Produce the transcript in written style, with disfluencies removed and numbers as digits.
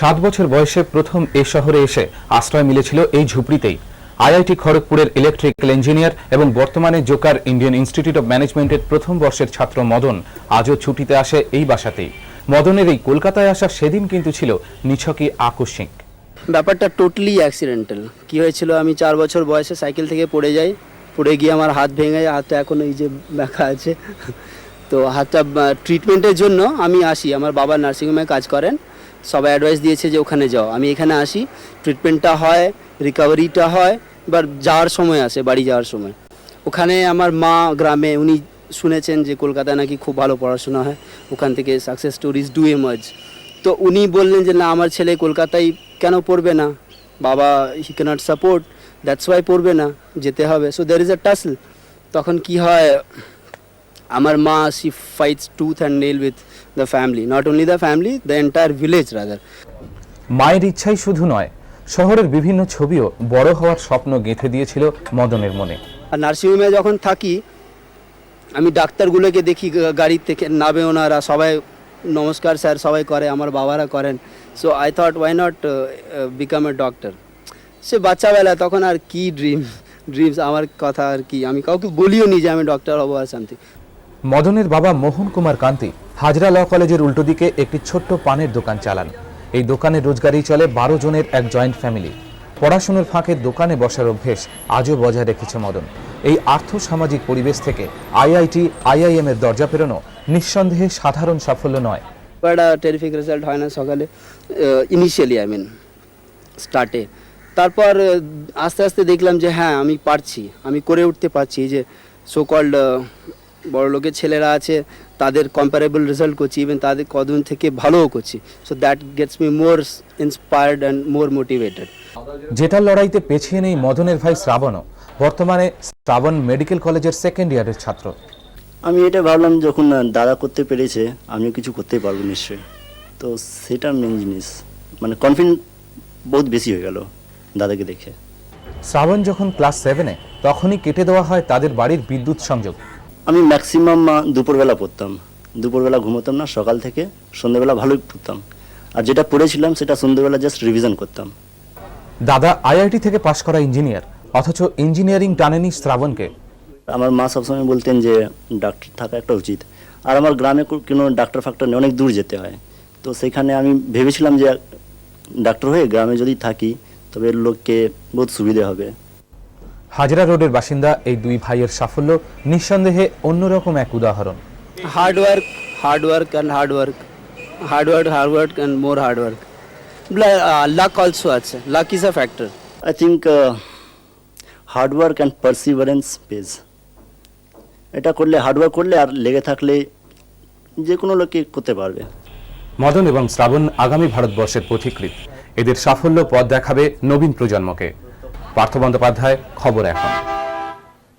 7 বছর বয়সে প্রথম এই শহরে এসে আশ্রয় মিলেছিল এই ঝুপড়িতেই। আইআইটি খড়গপুরের ইলেকট্রিক্যাল ইঞ্জিনিয়ার এবং বর্তমানে জোকার ইন্ডিয়ান ইনস্টিটিউট অব ম্যানেজমেন্টের প্রথম বর্ষের ছাত্র মদন আজও ছুটিতে আসে এই বাসাতেই। মদনের এই কলকাতায় আসা সেদিন কিন্তু ছিল নিছকই আকস্মিক। ব্যাপারটা টোটালি অ্যাক্সিডেন্টাল। কি হয়েছিল, আমি 4 বছর বয়সে সাইকেল থেকে পড়ে গিয়ে আমার হাত ভেঙে, হাতটা এখন এই যে ব্যথা আছে। তো হাতটা ট্রিটমেন্টের জন্য আমি আসি, আমার বাবা নার্সিংহোমে কাজ করেন, সবাই অ্যাডভাইস দিয়েছে যে ওখানে যাও। আমি এখানে আসি, ট্রিটমেন্টটা হয়, রিকভারিটা হয়, এবার যাওয়ার সময় আসে, বাড়ি যাওয়ার সময়। ওখানে আমার মা গ্রামে, উনি শুনেছেন যে কলকাতায় নাকি খুব ভালো পড়াশোনা হয়, ওখান থেকে সাকসেস স্টোরিজ ডু এমার্জ। তো উনি বললেন যে না, আমার ছেলে কলকাতায় কেন পড়বে না, বাবা he can't support, that's why পড়বে না, যেতে হবে। So there is a tussle. তখন কি হয়, আমার মা she fights tooth and nail with the family, not only the family, the entire village rather. মায়ের ইচ্ছাই শুধু নয়, শহরের বিভিন্ন ছবিও বড় হওয়ার স্বপ্ন গেঁথে দিয়েছিল মদনের মনে। আর নার্সিংহোমে যখন থাকি, আমি ডাক্তারগুলোকে দেখি গাড়ি থেকে নামে, ওনারা সবাই নমস্কার স্যার সবাই করে, আমার বাবারা করেন। So I thought why not become a doctor. সে বাচ্চাবেলা তখন আর কি ড্রিমস আমার কথা আর কি, আমি কাউকে বলিও নি যে আমি ডক্টর হবো আর সামথিং। মদনের বাবা মোহন কুমার কান্তি হাজরা ল কলেজের উল্টো দিকে একটি ছোট্ট পানের দোকান চালান। এই দোকানের রোজগারেই চলে 12 জনের এক জয়েন্ট ফ্যামিলি। পড়াশোনার ফাঁকে দোকানে বসার অভ্যেস আজও বজায় রেখেছে মদন। এই আর্থ সামাজিক পরিবেশ থেকে আইআইটি আইআইএম এর দরজা পেরোনো নিঃসন্দেহে সাধারণ সাফল্য নয়। বাট টেরিফিক রেজাল্ট হয় না সকালে, ইনিশিয়ালি আই মিন স্টার্টে। তারপর আস্তে আস্তে দেখলাম যে হ্যাঁ আমি পারছি, আমি করে উঠতে পারছি। যে সো কল্ড বড় লোকের ছেলেরা আছে, তাদের কম্পারেবল রেজাল্ট করছি, ইভেন তাদের কদম থেকে ভালোও করছি। So that gets me more inspired and more motivated. যেটার লড়াইতে পেছিয়ে নেই মদনের ভাই শ্রাবণও। বর্তমানে শ্রাবণ মেডিকেল কলেজের সেকেন্ড ইয়ারের ছাত্র। আমি এটা ভাবলাম যখন দাদা করতে পেরেছে, আমিও কিছু করতে পারবো নিশ্চয়ই। তো সেটা মেন জিনিস, মানে কনফিডেন্ট বহুত বেশি হয়ে গেল দাদাকে দেখে। শ্রাবণ যখন ক্লাস 7-এ, তখনই কেটে দেওয়া হয় তাদের বাড়ির বিদ্যুৎ সংযোগ। আমি ম্যাক্সিমাম দুপুরবেলা পড়তাম, দুপুরবেলা ঘুমোতাম না, সকাল থেকে সন্ধ্যেবেলা ভালোই পড়তাম। আর যেটা পড়েছিলাম সেটা সন্ধ্যেবেলা জাস্ট রিভিশন করতাম। দাদা আইআইটি থেকে পাশ করা ইঞ্জিনিয়ার, অথচ ইঞ্জিনিয়ারিং টানেনি শ্রাবণকে। আমার মা সবসময় বলতেন যে ডাক্তার থাকা একটা উচিত। আর আমার গ্রামে কোনো ডাক্তার ফাক্তার নেই, অনেক দূর যেতে হয়। তো সেখানে আমি ভেবেছিলাম যে ডাক্তার হয়ে গ্রামে যদি থাকি তবে লোককে বহুত সুবিধে হবে। হাজরা রোডের বাসিন্দা এই দুই ভাইয়ের সাফল্য নিঃসন্দেহে অন্যরকম এক উদাহরণ। Hard work and more hard work. Luck also আছে, luck is a factor. I think hard work and perseverance pays. এটা করলে, হার্ডওয়ার্ক করলে আর লেগে থাকলে যে কোনো লোককে করতে পারবে। মদন এবং শ্রাবণ আগামী ভারতবর্ষের পথিকৃৎ। এদের সাফল্য পথ দেখাবে নবীন প্রজন্মকে। পার্থ বন্দ্যোপাধ্যায়, খবর এখন।